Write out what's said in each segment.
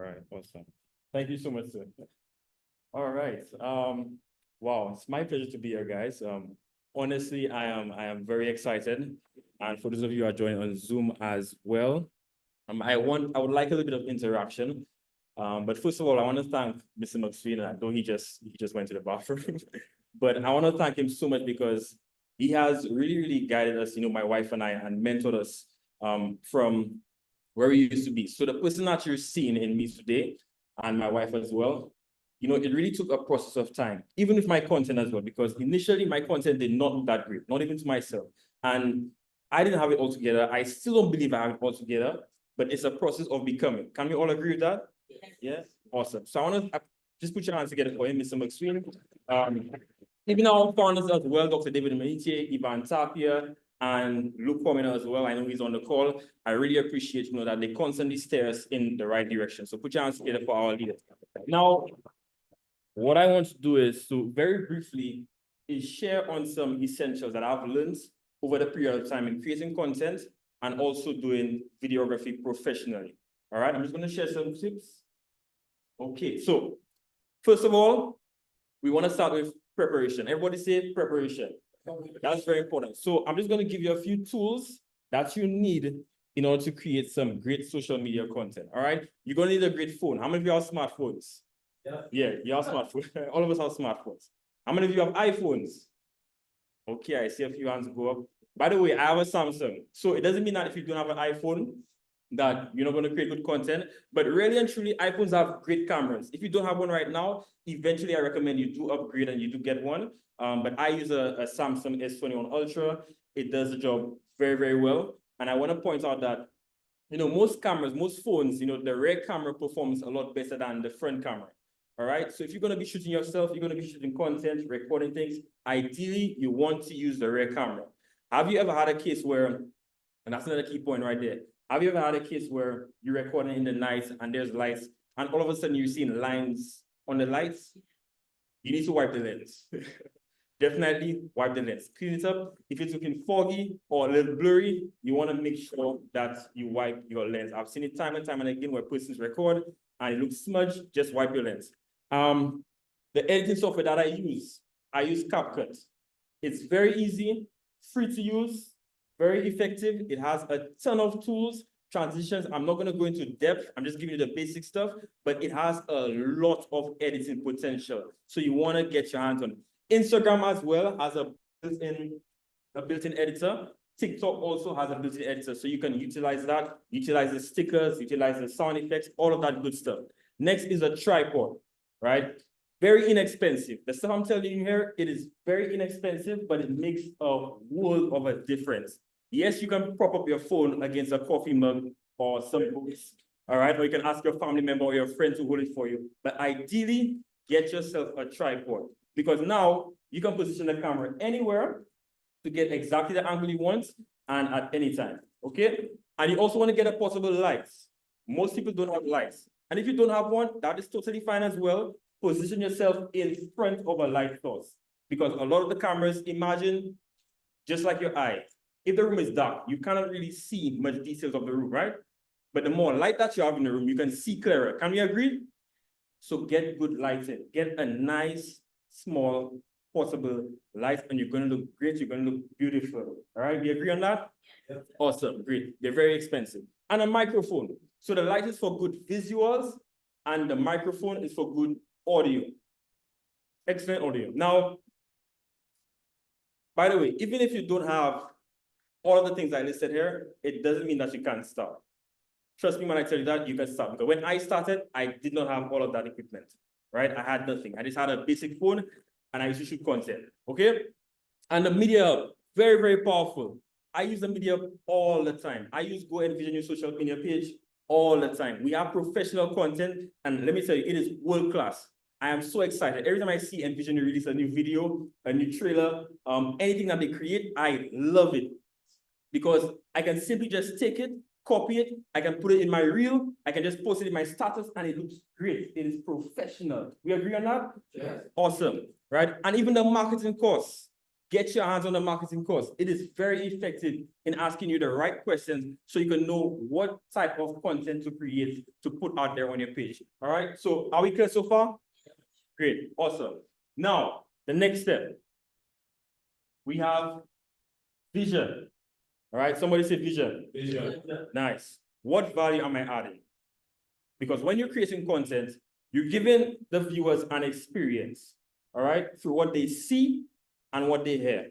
right, awesome. Thank you so much, sir. All right. Wow, it's my pleasure to be here, guys. Honestly, I am very excited. And for those of you who are joining on Zoom as well, I would like a little bit of interaction. But first of all, I want to thank Mr. McSween. I know he just went to the bathroom, but I want to thank him so much because he has really guided us, my wife and I, and mentored us from where we used to be. So the person that you're seeing in me today, and my wife as well, it really took a process of time, even with my content as well, because initially my content did not look that great, not even to myself. And I didn't have it all together. I still don't believe I have it all together, but it's a process of becoming. Can we all agree with that? Yes. Awesome. So I want to just put your hands together for him, Mr. McSween. Even our founders as well, Dr. David Menite, Ivan Tapia, and Luke Comina as well. I know he's on the call. I really appreciate, that they constantly steer us in the right direction. So put your hands together for our leaders. Now, what I want to do is to very briefly share on some essentials that I've learned over the period of time in creating content and also doing videography professionally. All right, I'm just going to share some tips. Okay, so first of all, we want to start with preparation. Everybody say preparation. That's very important. So I'm just going to give you a few tools that you need in order to create some great social media content. All right, you're going to need a great phone. How many of you have smartphones? Yeah, you have smartphones. All of us have smartphones. How many of you have iPhones? Okay, I see a few hands go up. By the way, I have a Samsung. So it doesn't mean that if you don't have an iPhone, that you're not going to create good content. But really and truly, iPhones have great cameras. If you don't have one right now, eventually I recommend you do upgrade and you do get one. But I use a Samsung S21 Ultra. It does the job very well. And I want to point out that, most cameras, most phones, the rear camera performs a lot better than the front camera. All right. So if you're going to be shooting yourself, you're going to be shooting content, recording things, ideally, you want to use the rear camera. Have you ever had a case where, and that's another key point right there, have you ever had a case where you're recording in the night and there's lights and all of a sudden you're seeing lines on the lights? You need to wipe the lens. Definitely wipe the lens. Clean it up. If it's looking foggy or a little blurry, you want to make sure that you wipe your lens. I've seen it time and time and again where persons record and it looks smudged, just wipe your lens. The editing software that I use CapCut. It's very easy, free to use, very effective. It has a ton of tools, transitions. I'm not going to go into depth. I'm just giving you the basic stuff, but it has a lot of editing potential. So you want to get your hands on it. Instagram as well has a built-in editor. TikTok also has a built-in editor. So you can utilize that, utilize the stickers, utilize the sound effects, all of that good stuff. Next is a tripod, right? Very inexpensive. The stuff I'm telling you here, it is very inexpensive, but it makes a world of a difference. Yes, you can prop up your phone against a coffee mug or some books, all right? Or you can ask your family member or your friend to hold it for you. But ideally, get yourself a tripod because now you can position the camera anywhere to get exactly the angle you want and at any time, okay? And you also want to get a portable light. Most people don't have lights. And if you don't have one, that is totally fine as well. Position yourself in front of a light source because a lot of the cameras, imagine just like your eye. If the room is dark, you cannot really see much details of the room, right? But the more light that you have in the room, you can see clearer. Can we agree? So get good lighting. Get a nice, small, portable light, and you're going to look great. You're going to look beautiful. All right, we agree on that? Yeah. Awesome, great. They're very expensive. And a microphone. So the light is for good visuals, and the microphone is for good audio. Excellent audio. Now, by the way, even if you don't have all of the things I listed here, it doesn't mean that you can't start. Trust me when I tell you that, you can start. Because when I started, I did not have all of that equipment, right? I had nothing. I just had a basic phone, and I used to shoot content, okay? And the media hub, very powerful. I use the media hub all the time. I use Go Envision your social media page all the time. We have professional content, and let me tell you, it is world class. I am so excited. Every time I see Envision release a new video, a new trailer, anything that they create, I love it. Because I can simply just take it, copy it, I can put it in my reel, I can just post it in my status, and it looks great. It is professional. We agree on that? Yes. Awesome, right? And even the marketing course. get your hands on the marketing course. It is very effective in asking you the right questions so you can know what type of content to create to put out there on your page. All right, so are we clear so far? Great, awesome. Now, the next step, we have vision. All right, somebody say vision. Vision. Nice. What value am I adding? Because when you're creating content, you're giving the viewers an experience, all right, through what they see and what they hear.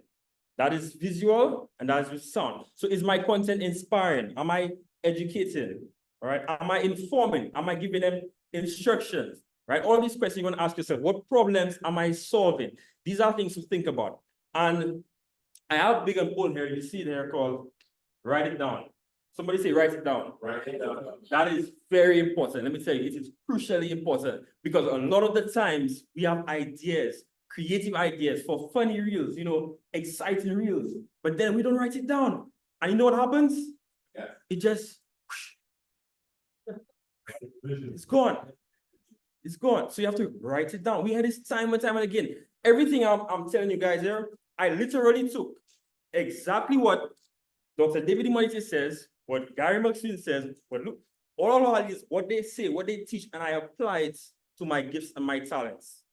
That is visual and that is with sound. So is my content inspiring? Am I educating? All right, am I informing? Am I giving them instructions? Right, all these questions you're going to ask yourself, what problems am I solving? These are things to think about. And I have a big and bold here, you see there called write it down. Somebody say write it down. Write it down. That is very important. Let me tell you, it is crucially important because a lot of the times we have ideas, creative ideas for funny reels, you know, exciting reels, but then we don't write it down. And you know what happens? Yeah. It just, it's gone. It's gone. So you have to write it down. We had this time and time and again. Everything I'm telling you guys here, I literally took exactly what Dr. David Immonite says, what Gary Maxwell says, what look, all of these, what they say, what they teach, and I apply it to my gifts and my talents,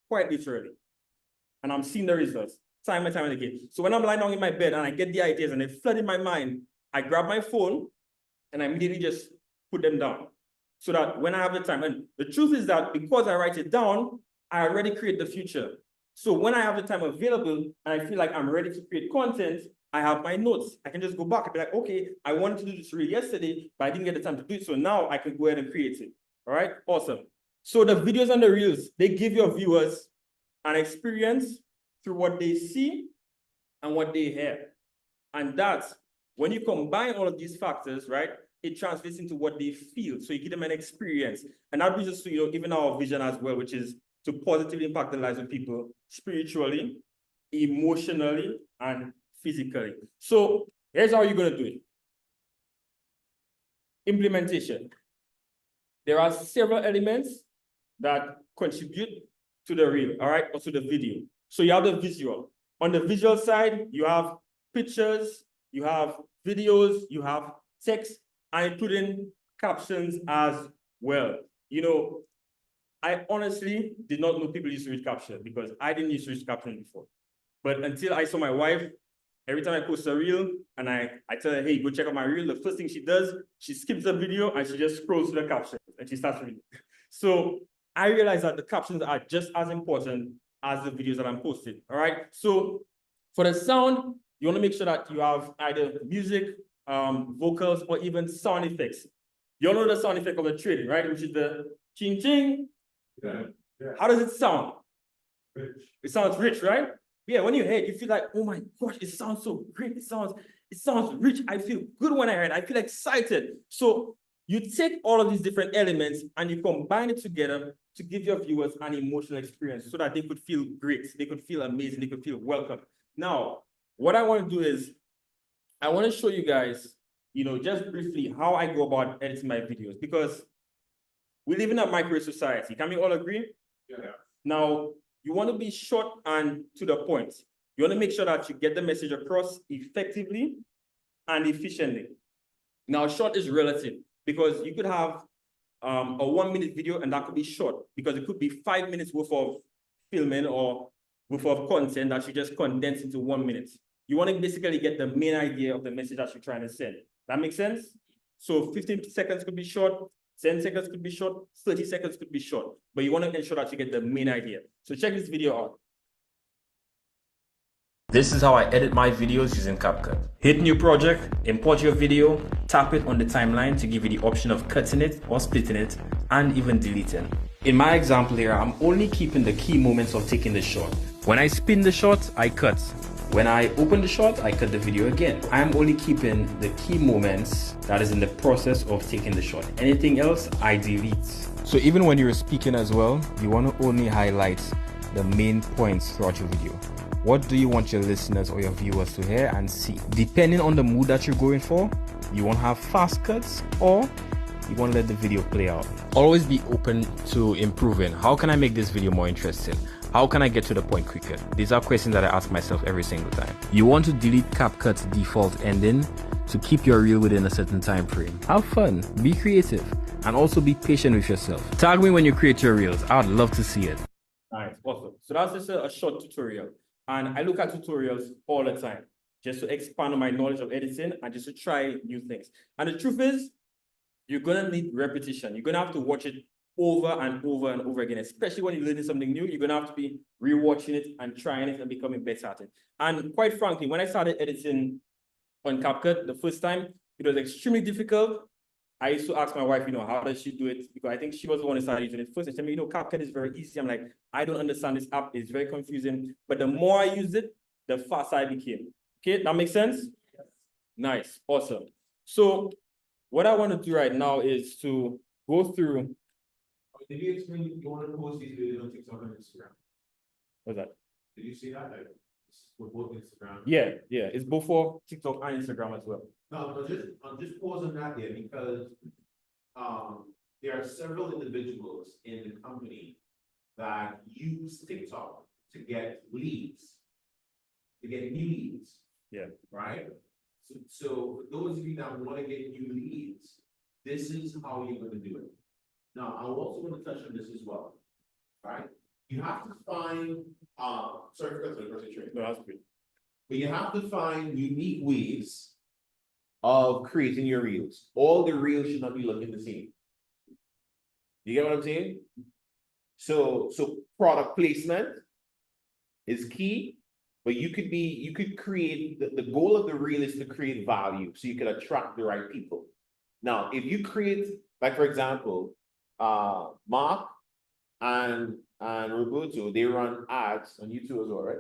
quite literally. And I'm seeing the results time and time and again. So when I'm lying down in my bed and I get the ideas and they flood in my mind, I grab my phone and I immediately just put them down so that when I have the time, and the truth is that because I write it down, I already create the future. So when I have the time available and I feel like I'm ready to create content, I have my notes. I can just go back and be like, okay, I wanted to do this reel yesterday, but I didn't get the time to do it. So now I can go ahead and create it. All right, awesome. So the videos and the reels, they give your viewers an experience through what they see and what they hear. And that's, when you combine all of these factors, right, it translates into what they feel. So you give them an experience. And that brings us to, you know, even our vision as well, which is to positively impact the lives of people spiritually, emotionally, and physically. So here's how you're going to do it. Implementation. There are several elements that contribute to the reel, all right, or to the video. So you have the visual. On the visual side, you have pictures, you have videos, you have text, and including captions as well. You know, I honestly did not know people used to read captions because I didn't use to read captions before. But until I saw my wife, every time I post a reel and I tell her, hey, go check out my reel, the first thing she does, she skips the video and she just scrolls through the captions and she starts reading. So I realized that the captions are just as important as the videos that I'm posting, all right? So for the sound, you want to make sure that you have either music, vocals, or even sound effects. You all know the sound effect of the trading, right? Which is the ching ching. Yeah. Yeah. How does it sound? Rich. It sounds rich, right? Yeah, when you hear it, you feel like, oh my gosh, it sounds so great. It sounds rich. I feel good when I hear it. I feel excited. So you take all of these different elements and you combine it together to give your viewers an emotional experience so that they could feel great, they could feel amazing, they could feel welcome. Now, what I want to do is, I want to show you guys, you know, just briefly how I go about editing my videos, because we live in a microwave society. Can we all agree? Yeah. Now, you want to be short and to the point. You want to make sure that you get the message across effectively and efficiently. Now, short is relative because you could have a 1 minute video and that could be short because it could be 5 minutes worth of filming or worth of content that you just condense into 1 minute. You want to basically get the main idea of the message that you're trying to send. That makes sense? So 15 seconds could be short, 10 seconds could be short, 30 seconds could be short, but you want to ensure that you get the main idea. So check this video out. This is how I edit my videos using CapCut. Hit new project, import your video, tap it on the timeline to give you the option of cutting it or splitting it, and even deleting. In my example here, I'm only keeping the key moments of taking the shot. When I spin the shot, I cut. When I open the shot, I cut the video again. I'm only keeping the key moments that is in the process of taking the shot. Anything else, I delete. So even when you're speaking as well, you want to only highlight the main points throughout your video. What do you want your listeners or your viewers to hear and see? Depending on the mood that you're going for, you want to have fast cuts or you want to let the video play out. Always be open to improving. How can I make this video more interesting? How can I get to the point quicker? These are questions that I ask myself every single time. You want to delete CapCut's default ending to keep your reel within a certain time frame. Have fun, be creative, and also be patient with yourself. Tag me when you create your reels. I'd love to see it. Nice, awesome. So that's just a short tutorial. And I look at tutorials all the time, just to expand on my knowledge of editing and just to try new things. And the truth is, you're gonna need repetition. You're gonna have to watch it over and over and over again, especially when you're learning something new. You're gonna have to be rewatching it and trying it and becoming better at it. And quite frankly, when I started editing on CapCut the first time, it was extremely difficult. I used to ask my wife, how does she do it? Because I think she was the one who started using it first. And she told me, CapCut is very easy. I'm like, I don't understand this app. It's very confusing. But the more I used it, the faster I became. Okay, that makes sense? Yes. Nice, awesome. So what I want to do right now is to go through. Did you explain you want to post these videos on TikTok and Instagram? What's that? Did you see that? Like, for both Instagram. Yeah, it's both for TikTok and Instagram as well. No, I'm just pausing that there because there are several individuals in the company that use TikTok to get leads, to get new leads. Yeah. Right? So for those of you that want to get new leads, this is how you're going to do it. Now, I also want to touch on this as well. Right? You have to find sorry for cutting the person trade. No, that's good. But you have to find unique ways of creating your reels. All the reels should not be looking the same. You get what I'm saying? So product placement is key, but you could create the goal of the reel is to create value so you can attract the right people. Now, if you create, like for example, Mark and Roberto, they run ads on YouTube as well, right?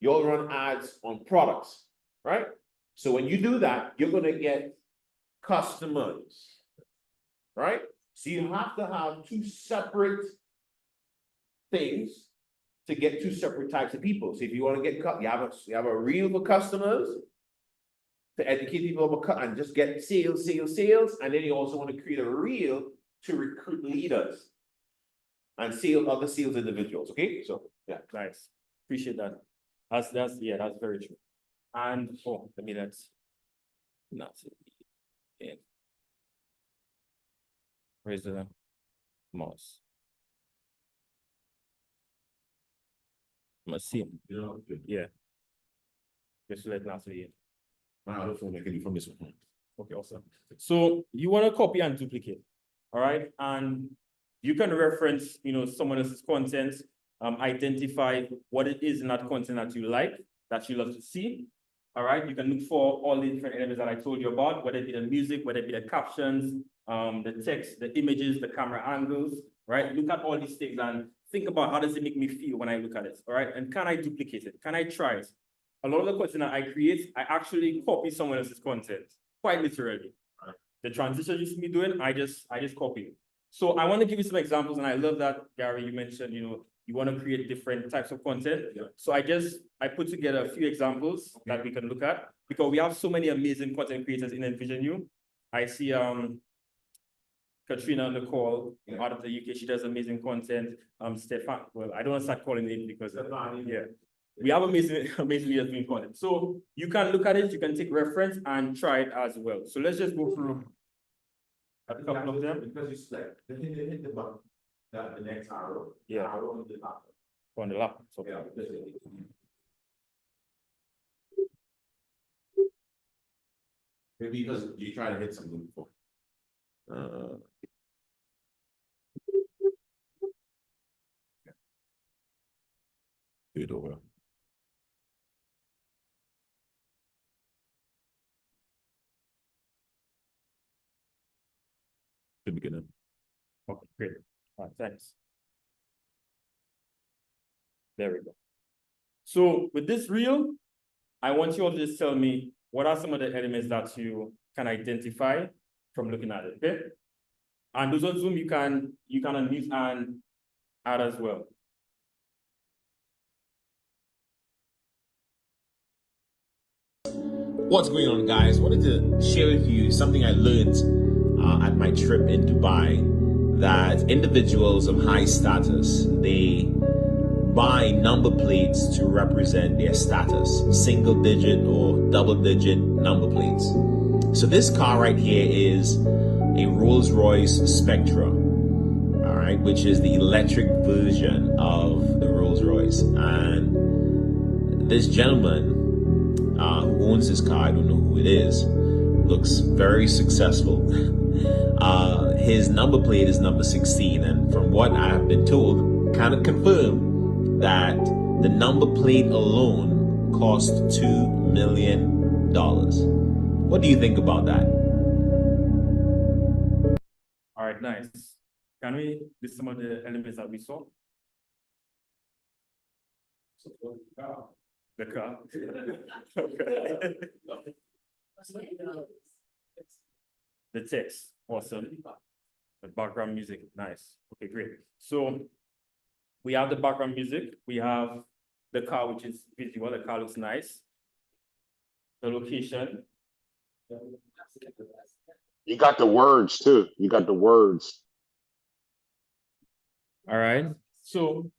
You all run ads on products, right? So when you do that, you're gonna get customers, right? So you have to have two separate things to get two separate types of people. So if you want to get you have a reel for customers to educate people about and just get sales, and then you also want to create a reel to recruit leaders and other sales individuals. Okay, so yeah, nice. Appreciate that. That's very true. And that's not it. Where's the mouse? Must see him. Yeah. Just let Natalie in. I don't know what I can do from this one. Okay, awesome. So you want to copy and duplicate, all right? And you can reference, someone else's content, identify what it is in that content that you like, that you love to see, all right? You can look for all the different elements that I told you about, whether it be the music, whether it be the captions, the text, the images, the camera angles, right? Look at all these things and think about how does it make me feel when I look at it, all right? And can I duplicate it? Can I try it? A lot of the content that I create, I actually copy someone else's content, quite literally. Right. The transition you see me doing, I just copy it. So I want to give you some examples, and I love that, Gary, you mentioned, you want to create different types of content. Yeah. So I put together a few examples that we can look at, because we have so many amazing content creators in Envision You. I see Katrina on the call out of the UK. She does amazing content. Stefan, well, I don't want to start calling it because we have amazing leaders doing content. So you can look at it, you can take reference and try it as well. So let's just go through a couple of them. Because you select, then hit the button, the next arrow. Yeah. Arrow on the laptop. On the laptop. So Yeah. Maybe because you try to hit something before. Do it over. The beginning. Okay, great. All right, thanks. There we go. So with this reel, I want you all to just tell me what are some of the elements that you can identify from looking at it, okay? And those on Zoom, you can unmute and add as well. What's going on, guys? Wanted to share with you something I learned at my trip in Dubai, that individuals of high status, they buy number plates to represent their status, single digit or double digit number plates. So this car right here is a Rolls-Royce Spectra, all right, which is the electric version of the Rolls-Royce. And this gentleman who owns this car, I don't know who it is, looks very successful. His number plate is number 16, and from what I have been told, kind of confirmed that the number plate alone cost $2 million. What do you think about that? All right, nice. Can we list some of the elements that we saw? The car. The text, awesome. The background music, nice. Okay, great. So we have the background music. We have the car, which is visual. The car looks nice. The location. You got the words too. You got the words. All right. So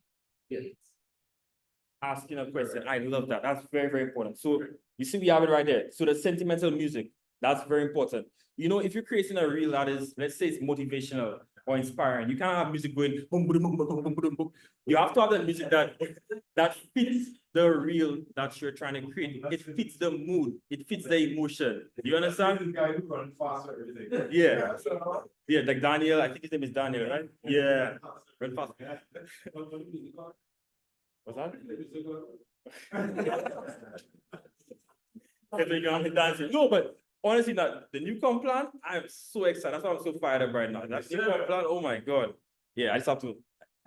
asking a question. I love that. That's very, very important. So you see, we have it right there. So the sentimental music, that's very important. You know, if you're creating a reel that is, let's say it's motivational or inspiring, you can't have music going boom, boom, boom, boom, boom, boom, boom, boom. You have to have the music that fits the reel that you're trying to create. It fits the mood. It fits the emotion. Do you understand? Yeah. Yeah, like Darnell, I think his name is Darnell, right? Yeah. Run fast. What's that? No, but honestly, the Newcomb plan, I'm so excited. That's why I'm so fired up right now. That Newcomb plan, oh my God. Yeah, I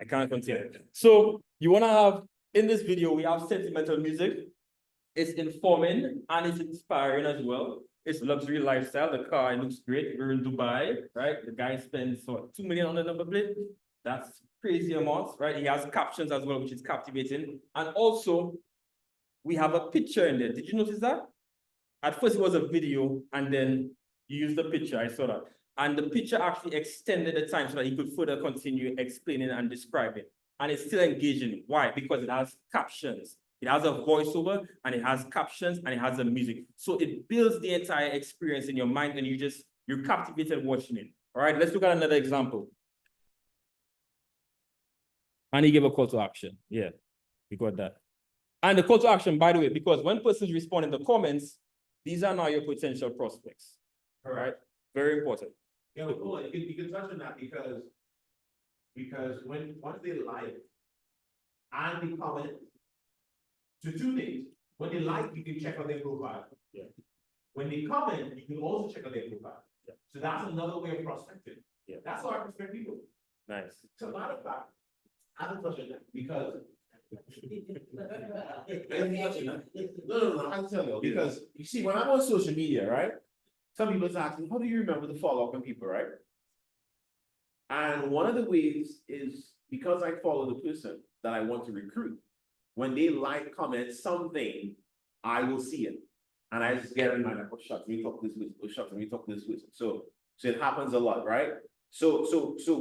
can't continue. So you want to have, in this video, we have sentimental music. It's informing and it's inspiring as well. It's luxury lifestyle. The car, it looks great. We're in Dubai, right? The guy spends what, $2 million on the number plate. That's crazy amounts, right? He has captions as well, which is captivating. And also, we have a picture in there. Did you notice that? At first, it was a video, and then you used the picture. I saw that. And the picture actually extended the time so that he could further continue explaining and describing. And it's still engaging. Why? Because it has captions. It has a voiceover, and it has captions, and it has the music. So it builds the entire experience in your mind, and you're captivated watching it. All right, let's look at another example. And he gave a call to action. Yeah, we got that. And the call to action, by the way, because when persons respond in the comments, these are now your potential prospects. All right, very important. Yeah, but cool. You can touch on that because once they like and they comment to two things. When they like, you can check out their profile. Yeah. When they comment, you can also check out their profile. Yeah. So that's another way of prospecting. Yeah. That's how I prospect people. Nice. So matter of fact, I have a question because no, I'll tell you because you see when I'm on social media, right? Some people ask me, how do you remember the follow up on people, right? And one of the ways is because I follow the person that I want to recruit. When they like, comment something, I will see it. And I just get in mind, like, oh shucks, we talk this way, oh shucks, we talk this way. So it happens a lot, right? So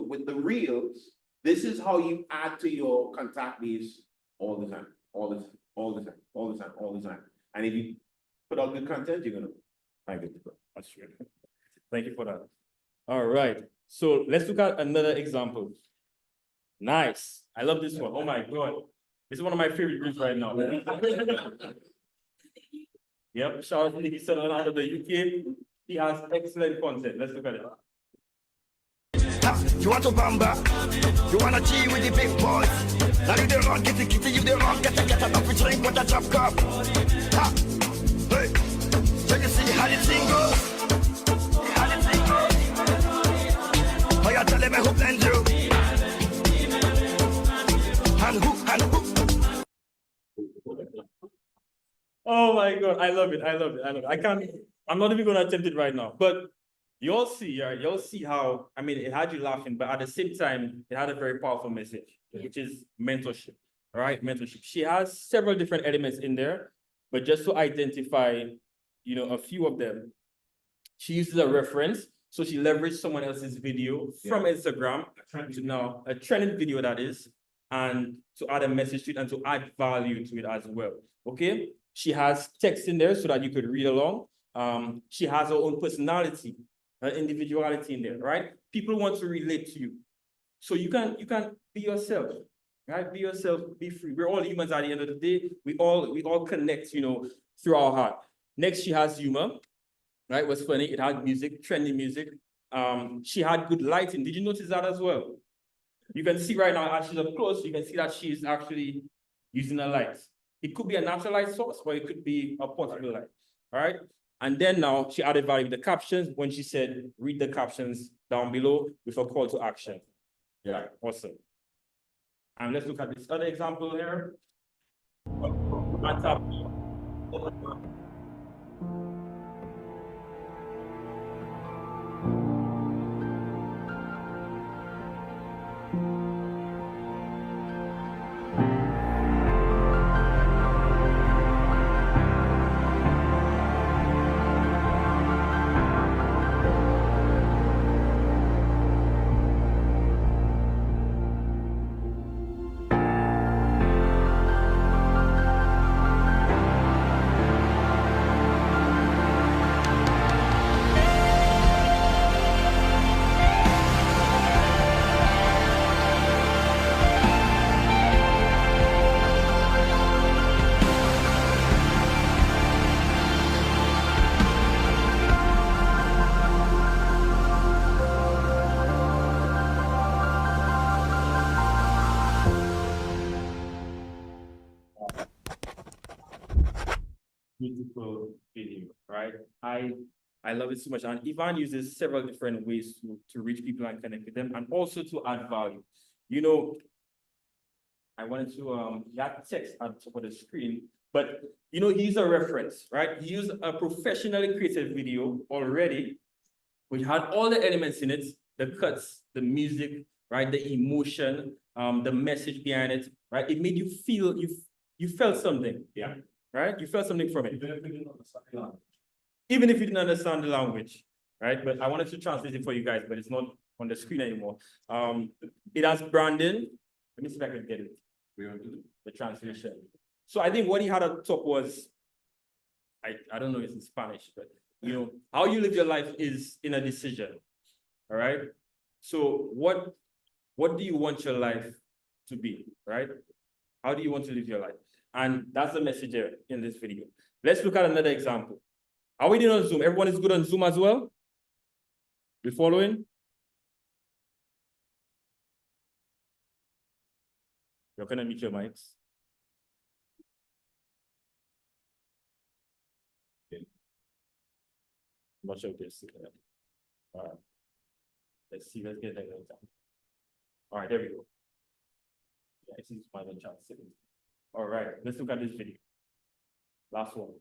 with the reels, this is how you add to your contact base all the time. And if you put out good content, you're gonna find good people. That's true. Thank you for that. All right. So let's look at another example. Nice. I love this one. Oh my God. This is one of my favorite groups right now. Yep. Shout out to Nikki Sutherland out of the UK. He has excellent content. Let's look at it. You want to bamba? You wanna G with the big boys? Now you the wrong, get the kitty, you the wrong, get up and drink with a drop cup. Ha! Hey! So you see how the thing goes? How the thing goes? Oh, you telling me who blend you? And who? Oh my God. I love it. I'm not even gonna attempt it right now. But you'll see, right? You'll see how, I mean, it had you laughing, but at the same time, it had a very powerful message, which is mentorship, all right? Mentorship. She has several different elements in there, but just to identify, a few of them, she uses a reference. So she leveraged someone else's video from Instagram to now a trending video that is, and to add a message to it and to add value to it as well. Okay, she has text in there so that you could read along. She has her own personality, her individuality in there, right? People want to relate to you. So you can be yourself, right? Be yourself, be free. We're all humans at the end of the day. We all connect, you know, through our heart. Next, she has humor, right? What's funny, it had music, trendy music. She had good lighting. Did you notice that as well? You can see right now, as she's up close, you can see that she's actually using a light. It could be a natural light source, or it could be a portable light, all right? And then now she added value with the captions when she said, read the captions down below with a call to action. Yeah, awesome. And let's look at this other example here. On top. Beautiful video, right? I love it so much. And Ivan uses several different ways to reach people and connect with them and also to add value. You know, I wanted to that text on top of the screen, but you know, he's a reference, right? He used a professionally created video already, which had all the elements in it, the cuts, the music, right? The emotion, the message behind it, right? It made you feel you felt something. Yeah. Right? You felt something from it. Even if you didn't understand the language, right? But I wanted to translate it for you guys, but it's not on the screen anymore. It has branding. Let me see if I can get it. The translation. So I think what he had at the top was, I don't know if it's in Spanish, but you know, how you live your life is in a decision. All right. So what do you want your life to be? Right? How do you want to live your life? And that's the message here in this video. Let's look at another example. Are we doing on Zoom? Everyone is good on Zoom as well? We following? You're gonna mute your mics. Okay. I'm not sure if this. All right. Let's see. Let's get that example. All right, there we go. Yeah, I see it's my chat. All right, let's look at this video. Last one.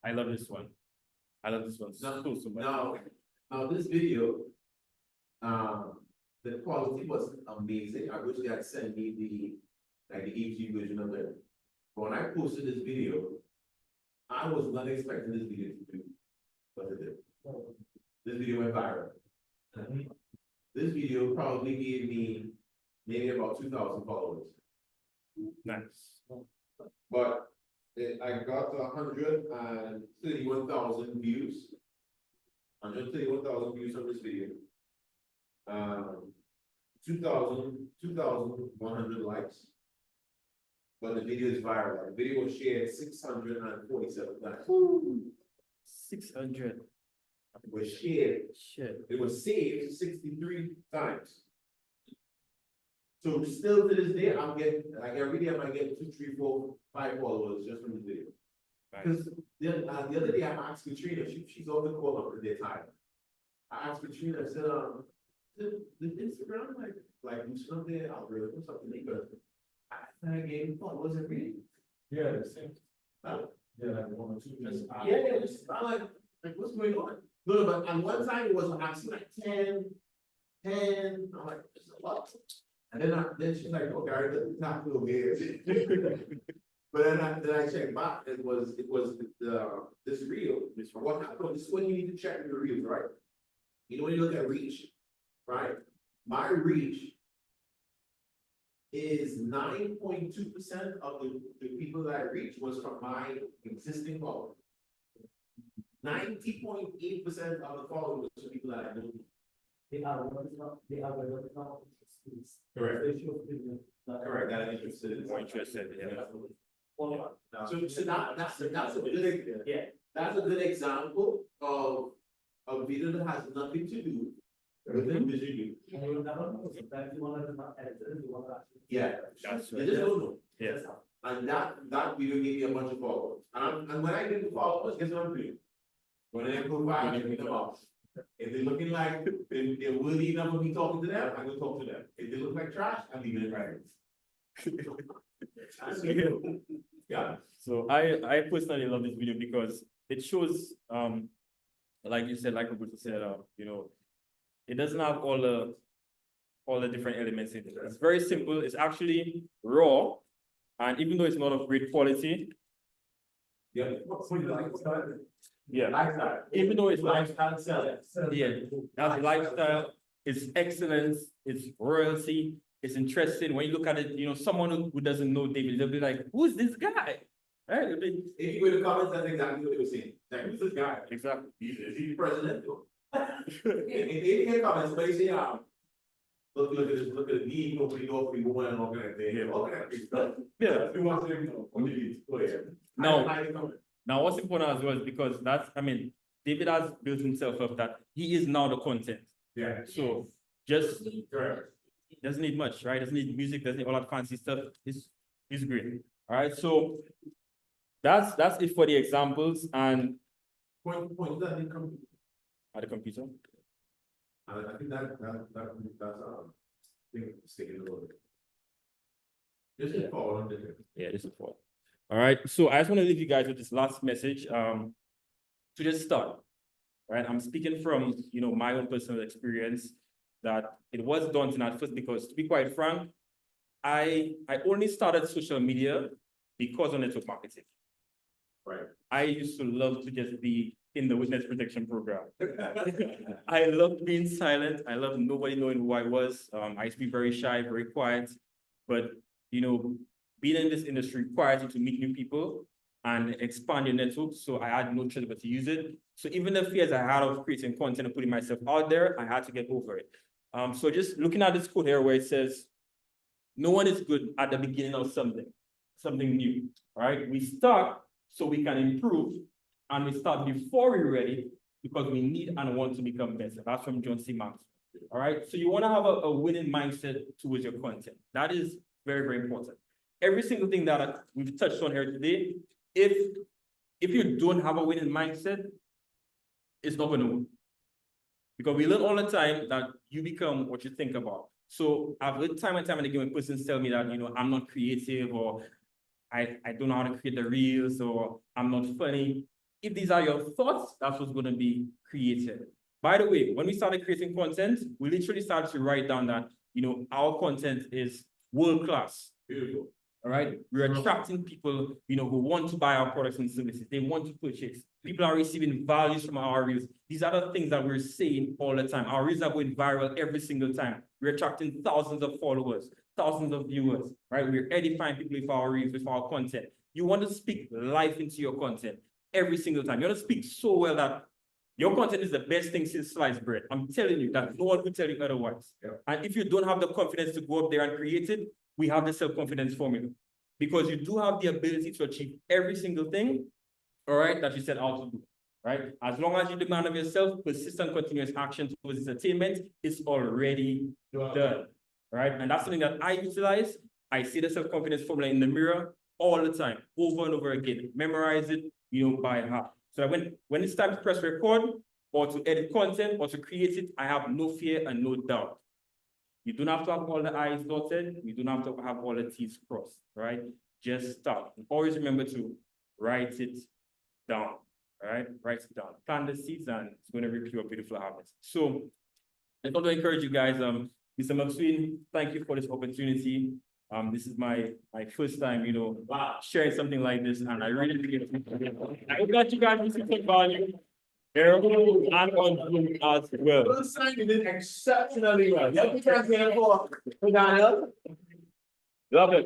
I love this one. I love this one so much. Now this video, the quality was amazing. I wish they had sent me the HD version of it. But when I posted this video, I was not expecting this video to do what it did. This video went viral. This video probably gave me maybe about 2,000 followers. Nice. But I got 131,000 views. 131,000 views on this video. 2,100 likes. But the video is viral. The video was shared 647 times. 600. It was shared. Shit. It was saved 63 times. So still to this day, I'm getting, like every day I might get 2, 3, 4, 5 followers just from this video. Because the other day I asked Katrina, she's on the call up at their time. I asked Katrina, I said, the Instagram, like you stuff there, algorithm, something because I gave thought, was it really? Yeah, the same. Yeah, like 1 or 2. Yeah, I'm like, what's going on? No, but on one side it was, I'm seeing like 10, I'm like, this is a lot. And then she's like, okay, all right, let's not feel weird. But then I checked back, it was this reel, what happened, this is when you need to check your reels, right? You know, when you look at reach, right? My reach is 9.2% of the people that I reached was from my existing followers. 90.8% of the followers was from people that I know. Correct. Correct, that I'm interested in. More interested, yeah. So that's a good, that's a good example of a video that has nothing to do with the vision. Yeah, That's you right. just don't know. Yeah. And that video gave me a bunch of followers. And when I get the followers, guess what I'm doing? When I provide them up. If they're looking like they're worthy enough of me talking to them, I'm gonna talk to them. If they look like trash, I'm leaving it right. Yeah. So I personally love this video because it shows, like you said, like Roberto said, you know, it doesn't have all the different elements in it. It's very simple. It's actually raw, and even though it's not of great quality, Yeah. yeah, even though it's lifestyle, yeah, that's lifestyle. It's excellence. It's royalty. It's interesting. When you look at it, you know, someone who doesn't know David, they'll be like, "Who's this guy?" Right? They'll be, If you go to the comments, that's exactly what they were saying. Like, who's this guy? exactly. Is he the president? If they can't comment, somebody say, look at this, look at the need, nobody know if we want and all kind of thing. All kind of stuff. Yeah. We want to know. What did you go ahead? No. I comment. Now, what's important as well is because that's, I mean, David has built himself up that he is now the content. Yeah. So just Correct. doesn't need much, right? Doesn't need music, doesn't need all that fancy stuff. It's great. All right. So that's it for the examples and Point, that didn't come. at the computer. I think that's thing sticking a little bit. Just Yeah. follow on the. Yeah, this is for. All right. So I just want to leave you guys with this last message. To just start. Right. I'm speaking from, you know, my own personal experience that it was daunting at first because, to be quite frank, I only started social media because of network marketing. Right. I used to love to just be in the witness protection program. I loved being silent. I loved nobody knowing who I was. I used to be very shy, very quiet. But, you know, being in this industry requires you to meet new people and expand your network. So I had no choice but to use it. So even the fears I had of creating content and putting myself out there, I had to get over it. So just looking at this quote here where it says, no one is good at the beginning of something new, right? We start so we can improve, and we start before we're ready because we need and want to become better. That's from John C. Maxwell. All right. So you want to have a winning mindset towards your content. That is very, very important. Every single thing that we've touched on here today, if you don't have a winning mindset, it's not going to work. Because we learn all the time that you become what you think about. So I've heard time and time and again when persons tell me that, you know, I'm not creative, or I don't know how to create the reels, or I'm not funny. If these are your thoughts, that's what's going to be created. By the way, when we started creating content, we literally started to write down that, you know, our content is world class. Beautiful. All right. We're attracting people, you know, who want to buy our products and services. They want to purchase. People are receiving values from our reels. These are the things that we're saying all the time. Our reels are going viral every single time. We're attracting thousands of followers, thousands of viewers, right? We're edifying people with our reels, with our content. You want to speak life into your content every single time. You want to speak so well that your content is the best thing since sliced bread. I'm telling you that no one will tell you otherwise. Yeah. And if you don't have the confidence to go up there and create it, we have the self-confidence formula. Because you do have the ability to achieve every single thing, all right, that you set out to do, right? As long as you demand of yourself, persistent, continuous action towards this attainment is already done, right? And that's something that I utilize. I see the self-confidence formula in the mirror all the time, over and over again. Memorize it, you know, by heart. So that when it's time to press record, or to edit content or to create it, I have no fear and no doubt. You don't have to have all the I's dotted. You don't have to have all the T's crossed, right? Just start. And always remember to write it down, all right? Write it down. Plant the seeds and it's going to reap you a beautiful harvest. So I want to encourage you guys, Mr. McSween, thank you for this opportunity. This is my first time, you know, sharing something like this, and I really appreciate it. I hope that you guys will see some value. And on Zoom as well. Those sign you did exceptionally well. You have to thank me for Darnell. Love it.